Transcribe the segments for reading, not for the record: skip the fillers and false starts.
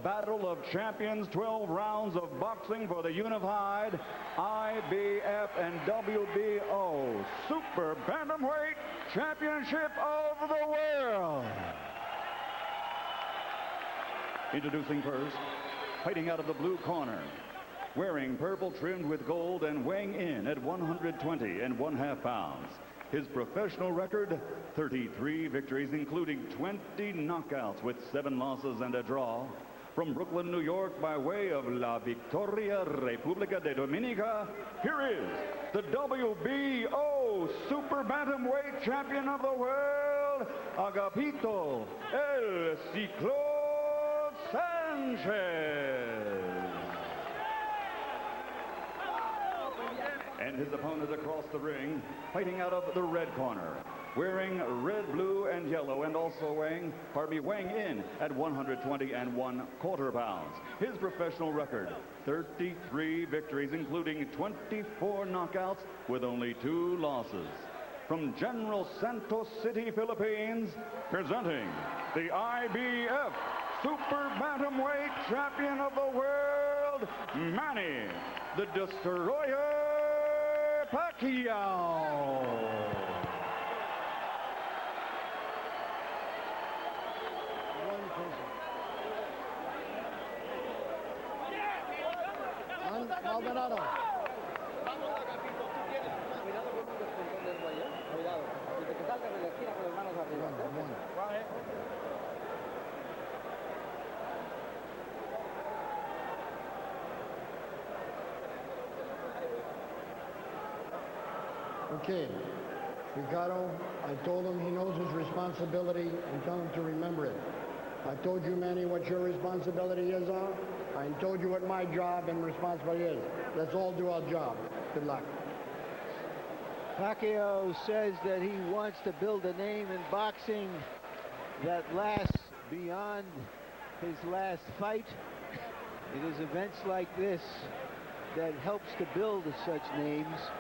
Battle of Champions, 12 rounds of boxing for the unified IBF and WBO Super Bantamweight Championship of the World. Introducing first, fighting out of the blue corner, wearing purple trimmed with gold and weighing in at 120.5 pounds. His professional record, 33 victories, including 20 knockouts with 7 losses and a draw. From Brooklyn, New York, by way of La Victoria, República de Dominica, here is the WBO Super Bantamweight Champion of the World, Agapito El Ciclo Sanchez. And his opponent across the ring, fighting out of the red corner, wearing red, blue, and yellow, and also weighing in at 120.25 pounds. His professional record, 33 victories, including 24 knockouts with only 2 losses. From General Santos City, Philippines, presenting the IBF Super Bantamweight Champion of the World, Manny, the Destroyer Pacquiao. Maldonado. Vamos, Agapito, tú tienes. Cuidado con un descontón del cuello. Cuidado. Desde que salgas de la esquina con las manos arriba. Okay. Ricardo, I told him he knows his responsibility and tell him to remember it. I told you, Manny, what your responsibility is. I told you what my job and responsibility is. Let's all do our job. Good luck. Pacquiao says that he wants to build a name in boxing that lasts beyond his last fight. It is events like this that helps to build such names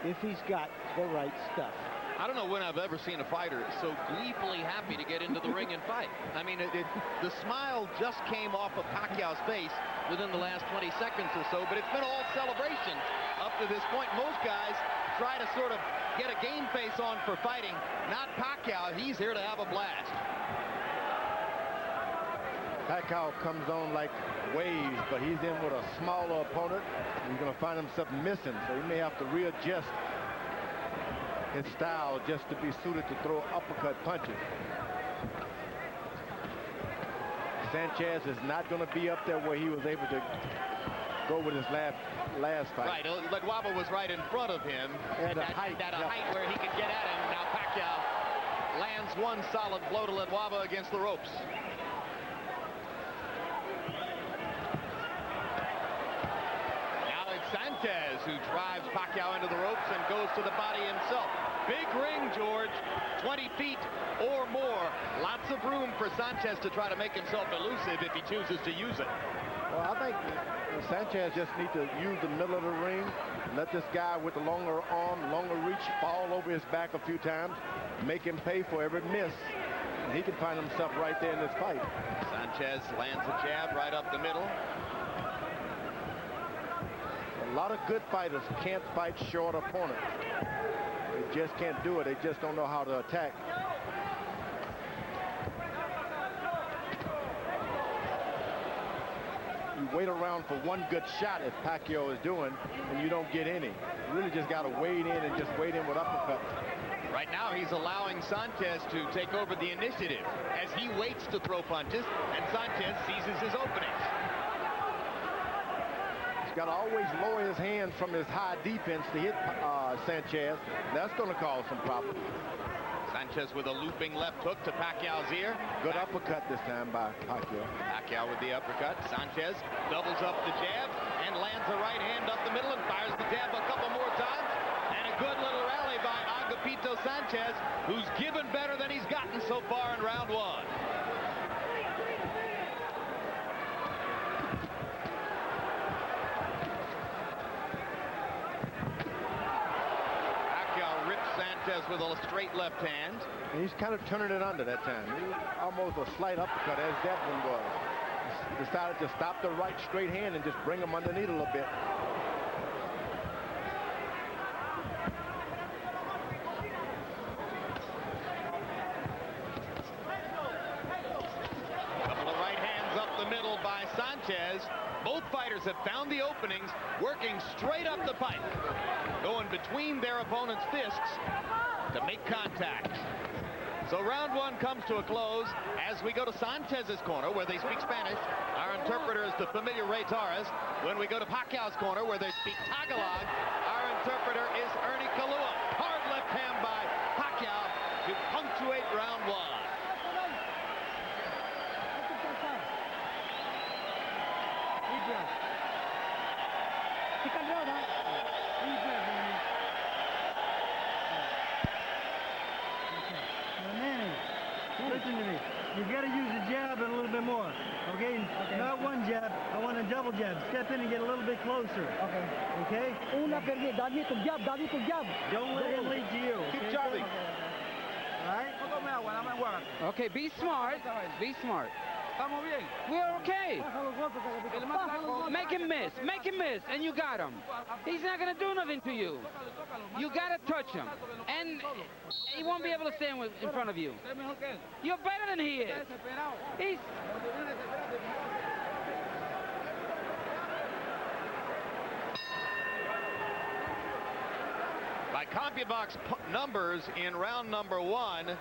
if he's got the right stuff. I don't know when I've ever seen a fighter so gleefully happy to get into the ring and fight. I mean, the smile just came off of Pacquiao's face within the last 20 seconds or so, but it's been all celebration up to this point. Most guys try to sort of get a game face on for fighting. Not Pacquiao. He's here to have a blast. Pacquiao comes on like waves, but he's in with a smaller opponent. He's going to find himself missing, so he may have to readjust his style just to be suited to throw uppercut punches. Sanchez is not going to be up there where he was able to go with his last fight. Right, Leguava was right in front of him at a height where he could get at him. Now Pacquiao lands one solid blow to Leguava against the ropes. Now it's Sanchez who drives Pacquiao into the ropes and goes to the body himself. Big ring, George, 20 feet or more. Lots of room for Sanchez to try to make himself elusive if he chooses to use it. Well, I think Sanchez just needs to use the middle of the ring, let this guy with the longer arm, longer reach fall over his back a few times, make him pay for every miss, and he can find himself right there in this fight. Sanchez lands a jab right up the middle. A lot of good fighters can't fight short opponents. They just can't do it. They just don't know how to attack. You wait around for one good shot, as Pacquiao is doing, and you don't get any. You really just got to wade in and just wade in with uppercuts. Right now, he's allowing Sanchez to take over the initiative as he waits to throw punches, and Sanchez seizes his openings. Got to always lower his hands from his high defense to hit Sanchez. That's going to cause some problems. Sanchez with a looping left hook to Pacquiao's ear. Good uppercut this time by Pacquiao. Pacquiao with the uppercut. Sanchez doubles up the jab and lands a right hand up the middle and fires the jab a couple more times. And a good little rally by Agapito Sanchez, who's given better than he's gotten so far in round 1. With a straight left hand. And he's kind of turning it under that time. Almost a slight uppercut, as that one was. decided to stop the right straight hand and just bring him underneath a little bit. Couple of right hands up the middle by Sanchez. Both fighters have found the openings, working straight up the pipe, going between their opponent's fists to make contact. So round one comes to a close as we go to Sanchez's corner, where they speak Spanish. Our interpreter is the familiar Ray Torres. When we go to Pacquiao's corner, where they speak Tagalog, our interpreter is Ernie Kalua. Hard left hand by Pacquiao to punctuate round one. Listen to me. You got to use the jab a little bit more. Okay? Not one jab. I want a double jab. Step in and get a little bit closer. Okay? Okay? Una perdida. David to jab. David to jab. Don't let him lead to you. Keep jabbing. All right? Okay, be smart. Be smart. We're okay. Make him miss. Make him miss. And you got him. He's not going to do nothing to you. You got to touch him. And he won't be able to stand in front of you. You're better than he is. He's... By CompuBox numbers in round number one,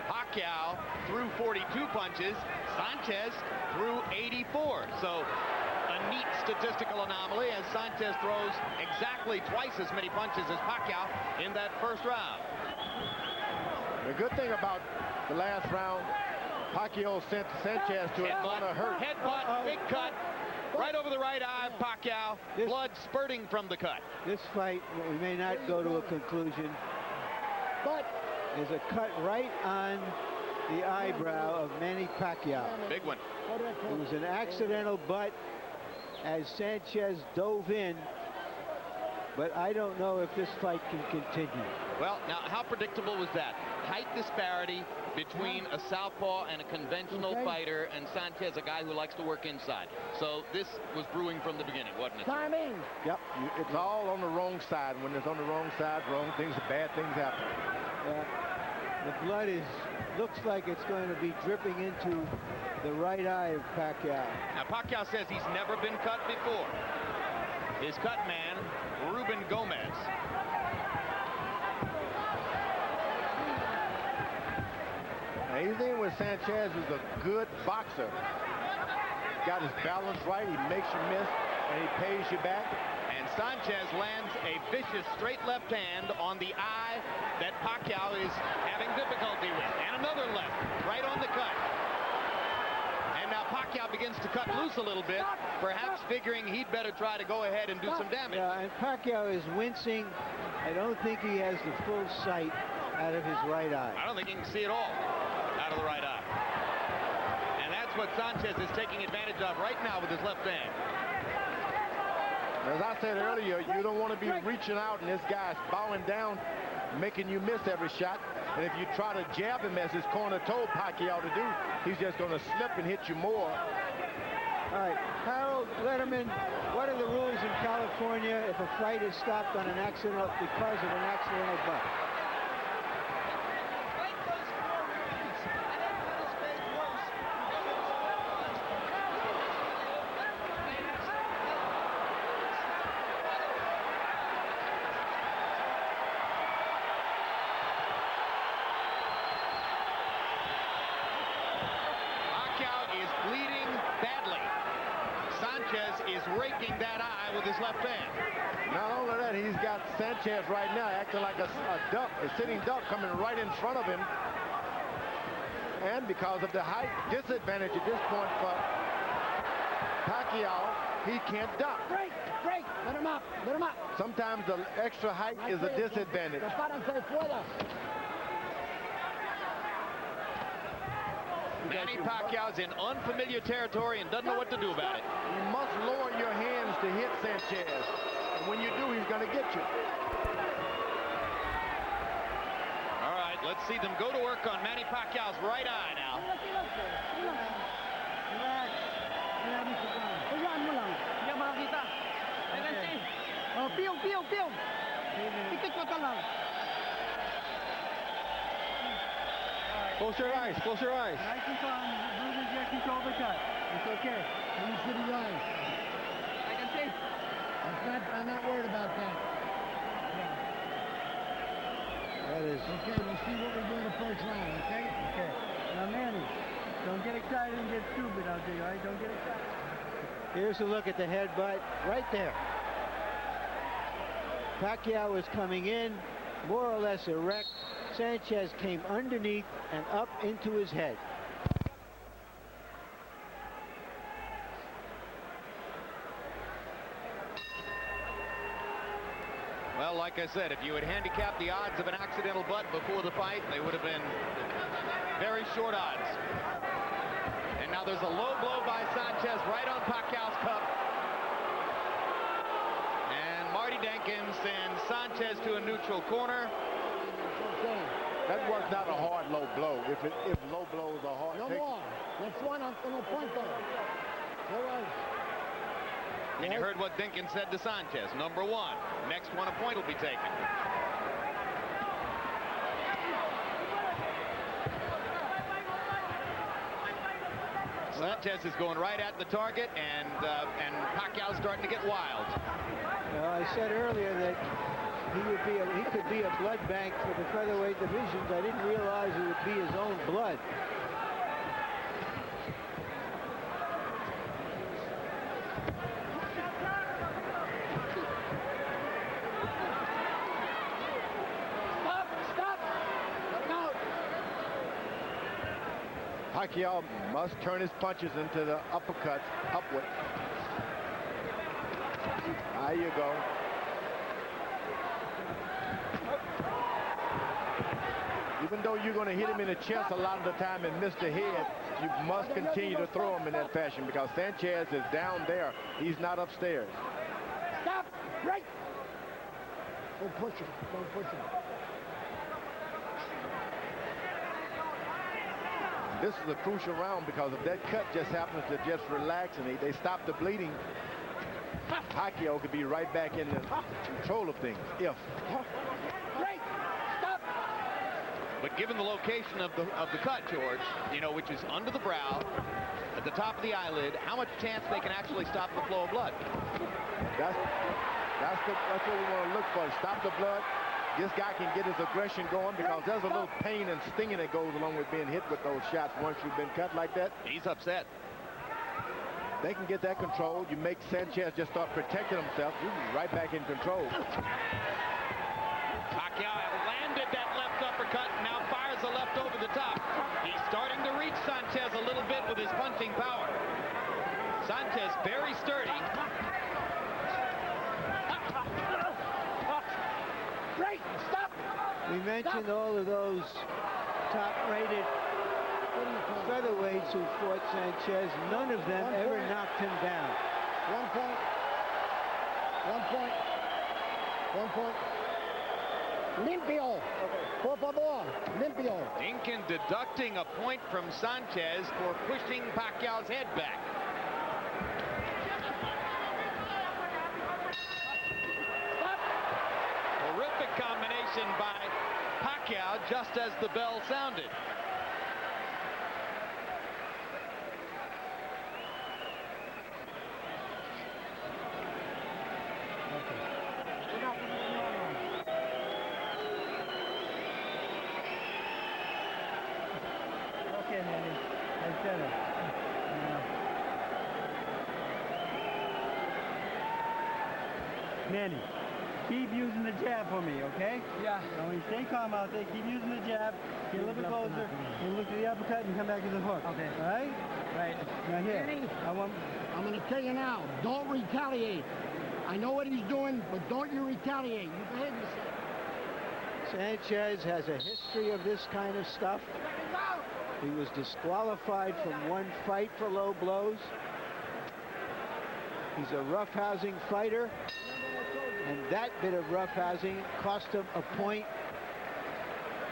Pacquiao threw 42 punches, Sanchez threw 84. So a neat statistical anomaly, as Sanchez throws exactly twice as many punches as Pacquiao in that first round. The good thing about the last round, Pacquiao sent Sanchez to a corner hurt. Headbutt, big cut, right over the right eye of Pacquiao, blood spurting from the cut. This fight may not go to a conclusion, but there's a cut right on the eyebrow of Manny Pacquiao. Big one. It was an accidental butt as Sanchez dove in, but I don't know if this fight can continue. Well, now, how predictable was that? Height disparity between a southpaw and a conventional fighter, and Sanchez, a guy who likes to work inside. So this was brewing from the beginning, wasn't it? Timing. Yep, it's all on the wrong side. When it's on the wrong side, wrong things, bad things happen. The blood looks like it's going to be dripping into the right eye of Pacquiao. Now, Pacquiao says he's never been cut before. His cut man, Ruben Gomez. Anything with Sanchez is a good boxer. Got his balance right, he makes you miss, and he pays you back. And Sanchez lands a vicious straight left hand on the eye that Pacquiao is having difficulty with. And another left, right on the cut. And now Pacquiao begins to cut loose a little bit, perhaps figuring he'd better try to go ahead and do some damage. Yeah, and Pacquiao is wincing. I don't think he has the full sight out of his right eye. I don't think he can see it all out of the right eye. And that's what Sanchez is taking advantage of right now with his left hand. As I said earlier, you don't want to be reaching out and this guy's bowing down, making you miss every shot. And if you try to jab him, as his corner told Pacquiao to do, he's just going to slip and hit you more. All right, Harold Letterman, what are the rules in California if a fight is stopped on an accident because of an accidental butt? Raking that eye with his left hand. Not only that, he's got Sanchez right now acting like a duck, a sitting duck coming right in front of him. And because of the height disadvantage at this point for Pacquiao, he can't duck. Break, let him up, Sometimes the extra height is a disadvantage. Manny Pacquiao's in unfamiliar territory and doesn't know what to do about it. You must lower your hands to hit Sanchez. And when you do, he's going to get you. All right, let's see them go to work on Manny Pacquiao's right eye now. Hayaan mo lang. Hindi ka makakita. Okay. Oh, piyong. Tikit mata lang. Close your eyes. Close your eyes. Nice and calm. Bruises, you control the cut. It's okay. You see the eyes. I can see. I'm not worried about that. That is. Okay, we'll see what we do in the first round, okay? Okay. Now, Manny, don't get excited and get stupid out there, all right? Don't get excited. Here's a look at the headbutt right there. Pacquiao was coming in, more or less erect. Sanchez came underneath and up into his head. Well, like I said, if you had handicapped the odds of an accidental butt before the fight, they would have been very short odds. And now there's a low blow by Sanchez right on Pacquiao's cup. And Marty Denkins sends Sanchez to a neutral corner. That was not a hard low blow. If low blows are hard, No more. That's one on the point though. All right. And you heard what Denkins said to Sanchez. Number one. Next one, a point will be taken. Sanchez is going right at the target, and Pacquiao's starting to get wild. Well, I said earlier that he could be a blood bank for the featherweight divisions. I didn't realize it would be his own blood. Pacquiao must turn his punches into the uppercuts upward. There you go. Even though you're going to hit him in the chest a lot of the time and miss the head, you must continue to throw him in that fashion because Sanchez is down there. He's not upstairs. Stop! Right! Don't push him. Don't push him. This is a crucial round because if that cut just happens to just relax and they stop the bleeding, Pacquiao could be right back in the control of things. If. Right! Stop! But given the location of the cut, George, you know, which is under the brow, at the top of the eyelid, how much chance they can actually stop the flow of blood? That's what we want to look for. Stop the blood. This guy can get his aggression going because there's a little pain and stinging that goes along with being hit with those shots once you've been cut like that. He's upset. They can get that control. You make Sanchez just start protecting himself. You're right back in control. Pacquiao landed that left uppercut, now fires the left over the top. He's starting to reach Sanchez a little bit with his punching power. Sanchez very sturdy. Right! Stop! We mentioned all of those top-rated featherweights who fought Sanchez. None of them ever knocked him down. 1 point. 1 point. 1 point. Limpio. Por favor. Limpio. Dinkin deducting a point from Sanchez for pushing Pacquiao's head back. Horrific combination by Pacquiao just as the bell sounded. Okay, Manny. That's better. Manny, keep using the jab for me, okay? Yeah. Now, when you stay calm out there, keep using the jab, get a little bit closer, and look to the uppercut and come back to the hook. Okay. All right? Right. Now here, Manny. I want... I'm going to tell you now, don't retaliate. I know what he's doing, but don't you retaliate. You behave yourself. Sanchez has a history of this kind of stuff. He was disqualified from one fight for low blows. He's a roughhousing fighter, and that bit of roughhousing cost him a point,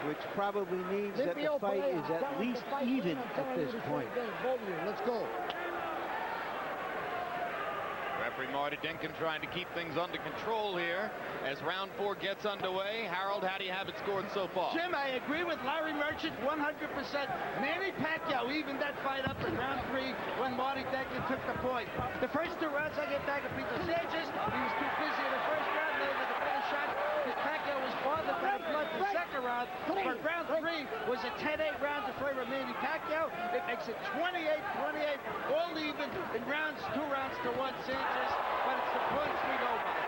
which probably means that the fight is at least even at this point. Both of you, let's go. referee Marty Dinkin trying to keep things under control here as round 4 gets underway. Harold, how do you have it scored so far? Jim, I agree with Larry Merchant 100%. Manny Pacquiao evened that fight up in round 3 when Marty Dinkin took the point. The first 2 rounds I get AGAPITO Sanchez. He was too busy in the first round, later the better shot because Pacquiao was bothered by the blood the second round. But round 3 was a 10-8 round in favor of Manny Pacquiao. It makes it 28-28, all even in rounds, 2 rounds to 1 Sanchez, but it's the points we know about.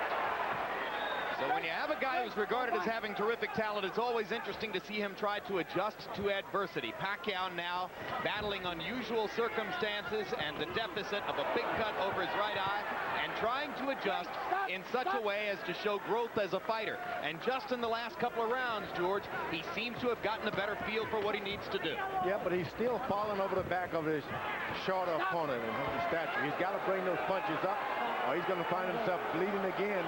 So when you have a guy who's regarded as having terrific talent, it's always interesting to see him try to adjust to adversity. Pacquiao now battling unusual circumstances and the deficit of a big cut over his right eye and trying to adjust in such a way as to show growth as a fighter. And just in the last couple of rounds, George, he seems to have gotten a better feel for what he needs to do. Yeah, but he's still falling over the back of his shorter opponent in terms of stature. He's got to bring those punches up or he's going to find himself bleeding again.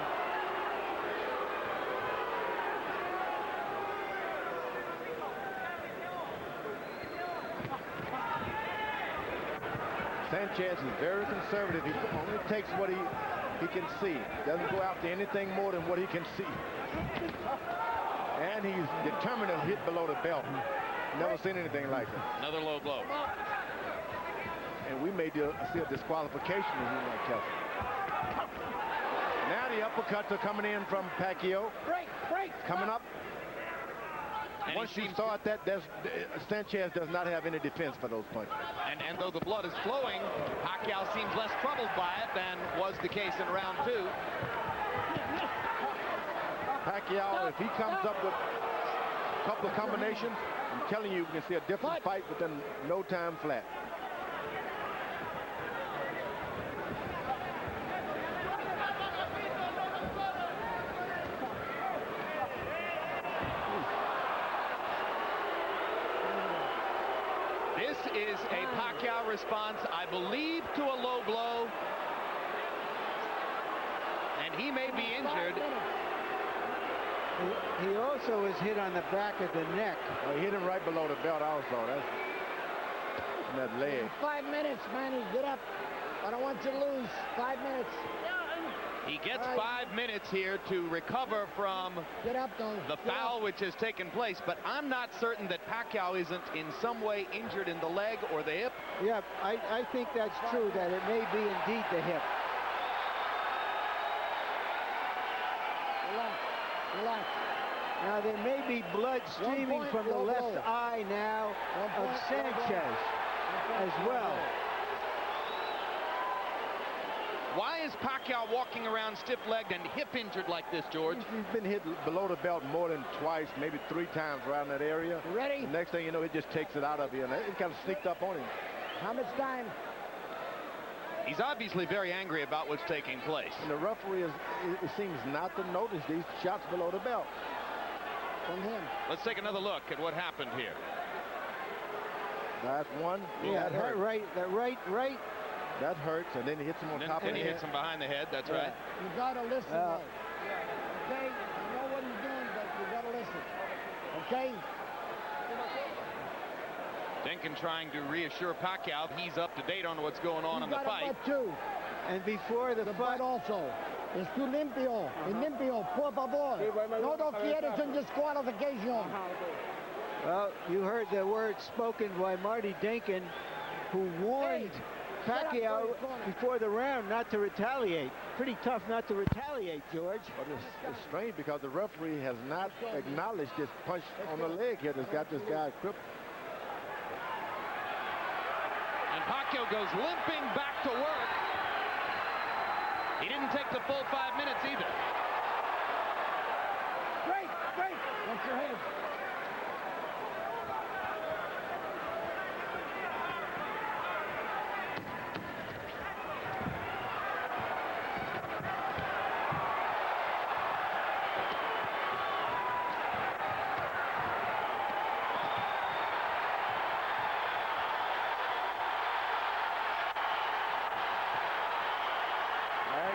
Sanchez is very conservative. He only takes what he can see. Doesn't go after anything more than what he can see. And he's determined to hit below the belt. Never seen anything like it. Another low blow. And we may see a disqualification if he's not careful. Now the uppercuts are coming in from Pacquiao. Coming up. And once you start that, Sanchez does not have any defense for those punches. And though the blood is flowing, Pacquiao seems less troubled by it than was the case in round 2. Pacquiao, if he comes up with a couple of combinations, I'm telling you, we can see a different fight within no time flat. Is a Pacquiao response, I believe, to a low blow. And he may be injured. He also was hit on the back of the neck. Oh, he hit him right below the belt also. That's that leg. 5 minutes, Manny. Get up. I don't want you to lose. 5 minutes. He gets 5 minutes here to recover from the foul which has taken place, but I'm not certain that Pacquiao isn't in some way injured in the leg or the hip. Yeah, I think that's true, that it may be indeed the hip. Relax. Now there may be blood streaming from the left eye now of Sanchez as well. Why is Pacquiao walking around stiff-legged and hip-injured like this, George? He's been hit below the belt more than twice, maybe 3 times around that area. Ready? The next thing you know, it just takes it out of you, and it kind of sneaked up on him. How much time? He's obviously very angry about what's taking place. And the referee it seems not to notice these shots below the belt. From him. Let's take another look at what happened here. That's one. Yeah, that right. That hurts, and then he hits him on top of the head. And he hits him behind the head, that's right. You gotta listen, though. Okay? You know what he's doing, but you gotta listen. Okay? Dinkin trying to reassure Pacquiao he's up to date on what's going on in the fight. Too. And before the fight also. Es tu limpio. Limpio, por favor. No quieres en disqualification. Well, you heard the words spoken by Marty Dinkin, who warned Pacquiao before the round not to retaliate. Pretty tough not to retaliate, George. But it's strange because the referee has not acknowledged this punch on the leg here that's got this guy crippled. And Pacquiao goes limping back to work. He didn't take the full 5 minutes either. Great. Watch your head.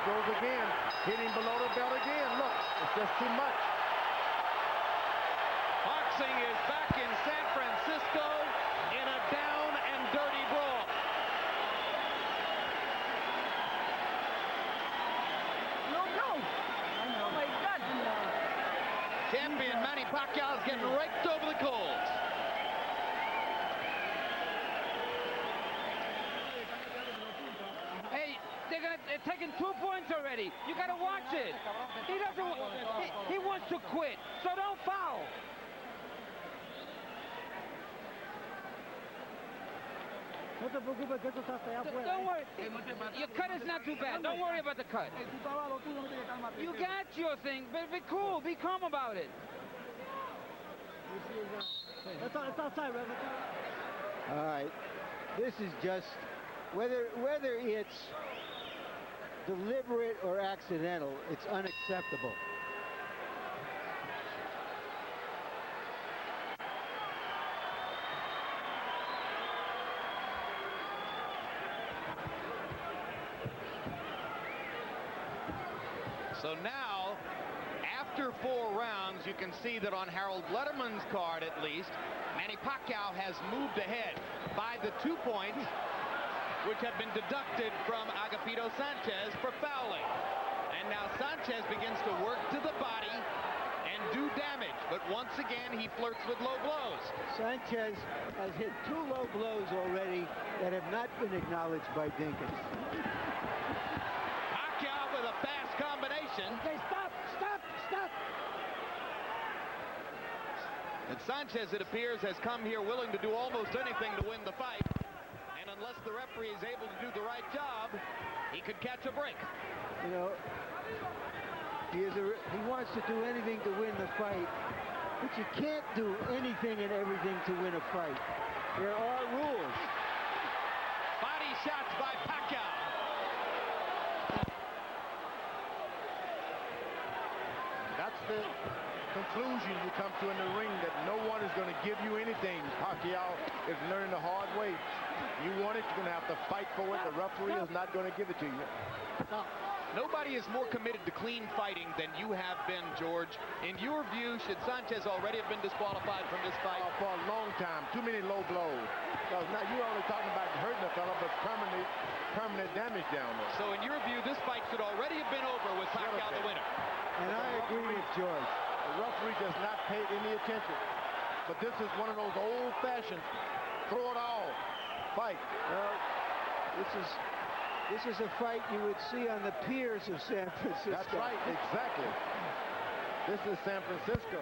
Goes again, hitting below the belt again. Look, it's just too much. Boxing is back in San Francisco in a down and dirty brawl. Pacquiao's getting raked over the coals. Hey, they're taking 2 points already. You gotta watch it. He doesn't. He wants to quit, so don't foul. No te preocupes que esto está hasta allá afuera. Don't worry. Your cut is not too bad. Don't worry about the cut. You got your thing, but be cool. Be calm about it. It's outside, Rev. All right. This is just, whether it's deliberate or accidental, it's unacceptable. So now, after 4 rounds, you can see that on Harold Letterman's card, at least, Manny Pacquiao has moved ahead by the 2 points, which have been deducted from Agapito Sanchez for fouling. And now Sanchez begins to work to the body and do damage. But once again, he flirts with low blows. Sanchez has hit 2 low blows already that have not been acknowledged by Dinkins. Pacquiao with a fast combination. Okay, stop. And Sanchez, it appears, has come here willing to do almost anything to win the fight. And unless the referee is able to do the right job, he could catch a break. You know, he wants to do anything to win the fight, but you can't do anything and everything to win a fight. There are rules. Body shots by Pacquiao. That's the conclusion you come to in the ring, that no one is going to give you anything. Pacquiao is learning the hard way. You want it, you're going to have to fight for it. The referee is not going to give it to you. Nobody is more committed to clean fighting than you have been, George. In your view, should Sanchez already have been disqualified from this fight? For a long time. Too many low blows. Because now you're only talking about hurting the fella, but permanent damage down there. So in your view, this fight should already have been over with Pacquiao the winner. And I agree with George. The referee does not pay any attention. But this is one of those old-fashioned throw it all fight. Well, this is a fight you would see on the piers of San Francisco. That's right, exactly. This is San Francisco.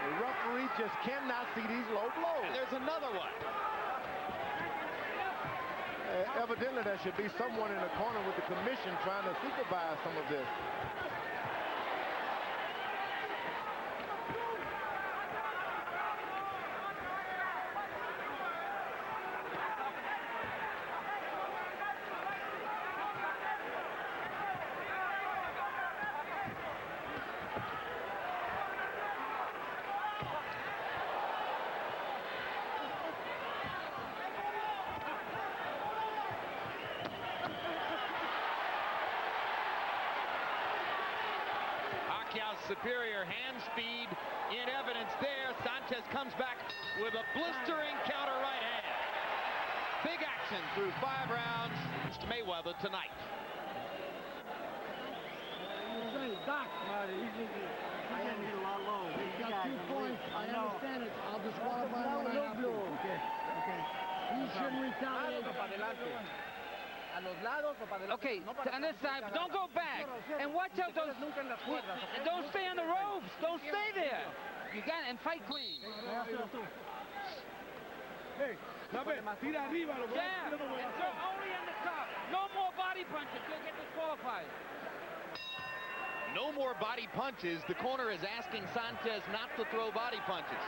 The referee just cannot see these low blows. And there's another one. Evidently, there should be someone in the corner with the commission trying to supervise some of this. Superior hand speed in evidence there. Sanchez comes back with a blistering counter right hand. Big action through 5 rounds. It's Mayweather tonight. I am a lot low. He's got 2 points. I understand it. I'll disqualify him when I have to. Okay. He shouldn't retaliate. Okay, on this side, but don't go back. And watch out those. Don't stay on the ropes. Don't stay there. You got it, and fight clean. Hey, tira arriba. Yeah, and throw only on the top. No more body punches. You'll get disqualified. No more body punches. The corner is asking Sanchez not to throw body punches.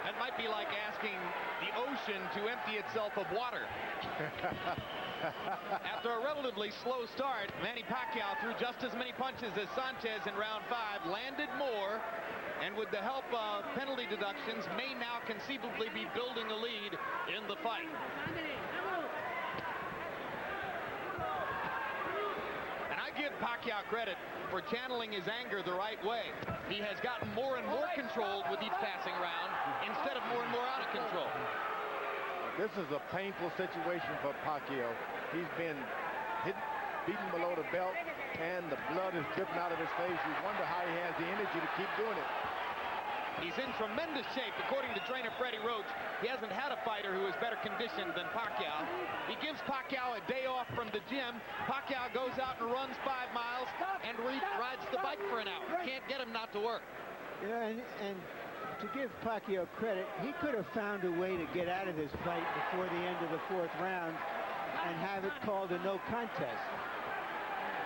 That might be like asking the ocean to empty itself of water. After a relatively slow start, Manny Pacquiao threw just as many punches as Sanchez in round 5, landed more, and with the help of penalty deductions, may now conceivably be building a lead in the fight. And I give Pacquiao credit for channeling his anger the right way. He has gotten more and more controlled with each passing round, instead of more and more out of control. This is a painful situation for Pacquiao. He's been beaten below the belt, and the blood is dripping out of his face. You wonder how he has the energy to keep doing it. He's in tremendous shape, according to trainer Freddie Roach. He hasn't had a fighter who is better conditioned than Pacquiao. He gives Pacquiao a day off from the gym. Pacquiao goes out and runs 5 miles and rides the bike for an hour. Can't get him not to work. Yeah, and to give Pacquiao credit, he could have found a way to get out of this fight before the end of the 4th round and have it called a no contest.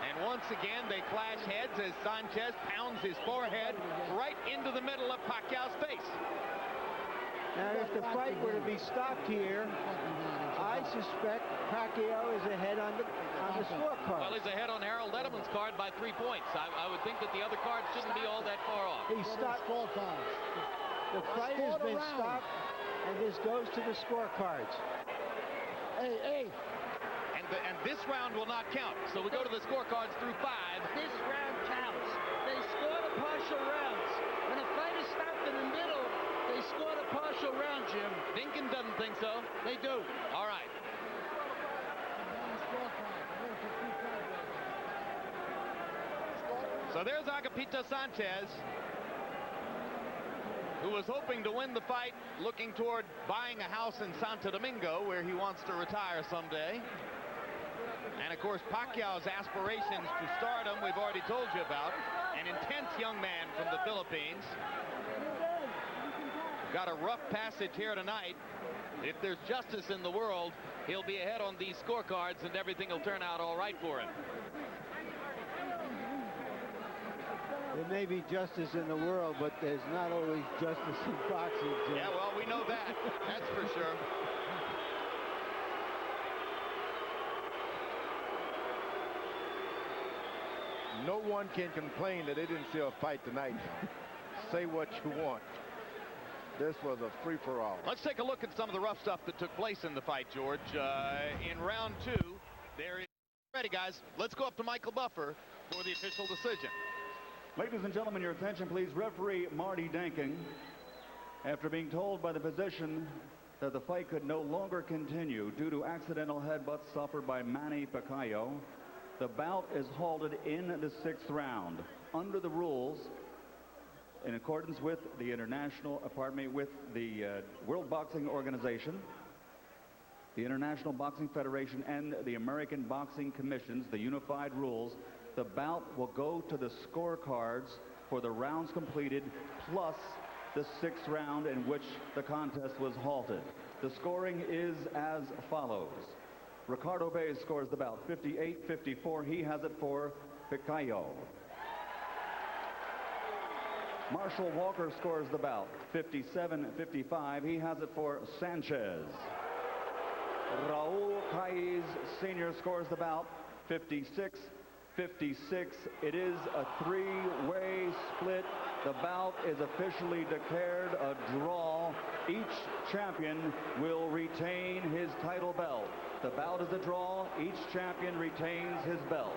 And once again, they clash heads as Sanchez pounds his forehead right into the middle of Pacquiao's face. Now, if the fight were to be stopped here, I suspect Pacquiao is ahead on the scorecard. Well, he's ahead on Harold Edelman's card by 3 points. I would think that the other cards shouldn't be all that far off. He stopped. The fight has been stopped, and this goes to the scorecards. Hey. And this round will not count. So we go to the scorecards through 5. This round counts. They scored a partial rounds. When a fight is stopped in the middle, they scored a partial round, Jim. Dinkin doesn't think so. They do. All right. So there's Agapito Sanchez, who was hoping to win the fight, looking toward buying a house in Santo Domingo, where he wants to retire someday. And of course, Pacquiao's aspirations to stardom, we've already told you about. An intense young man from the Philippines. Got a rough passage here tonight. If there's justice in the world, he'll be ahead on these scorecards and everything will turn out all right for him. There may be justice in the world, but there's not always justice in boxing, Jim. Yeah, well, we know that. That's for sure. No one can complain that they didn't see a fight tonight. Say what you want. This was a free-for-all. Let's take a look at some of the rough stuff that took place in the fight, George. In round 2, there is... Ready, guys. Let's go up to Michael Buffer for the official decision. Ladies and gentlemen, your attention, please. Referee Marty Danking, after being told by the physician that the fight could no longer continue due to accidental headbutts suffered by Manny Pacquiao, the bout is halted in the 6th round. Under the rules, in accordance with the with the World Boxing Organization, the International Boxing Federation, and the American Boxing Commissions, the unified rules, the bout will go to the scorecards for the rounds completed, plus the 6th round in which the contest was halted. The scoring is as follows. Ricardo Baez scores the bout 58-54. He has it for Pacquiao. Marshall Walker scores the bout 57-55. He has it for Sanchez. Raul Caiz Sr. scores the bout 56-56. It is a 3-way split. The bout is officially declared a draw. Each champion will retain his title belt. The bout is a draw. Each champion retains his belt.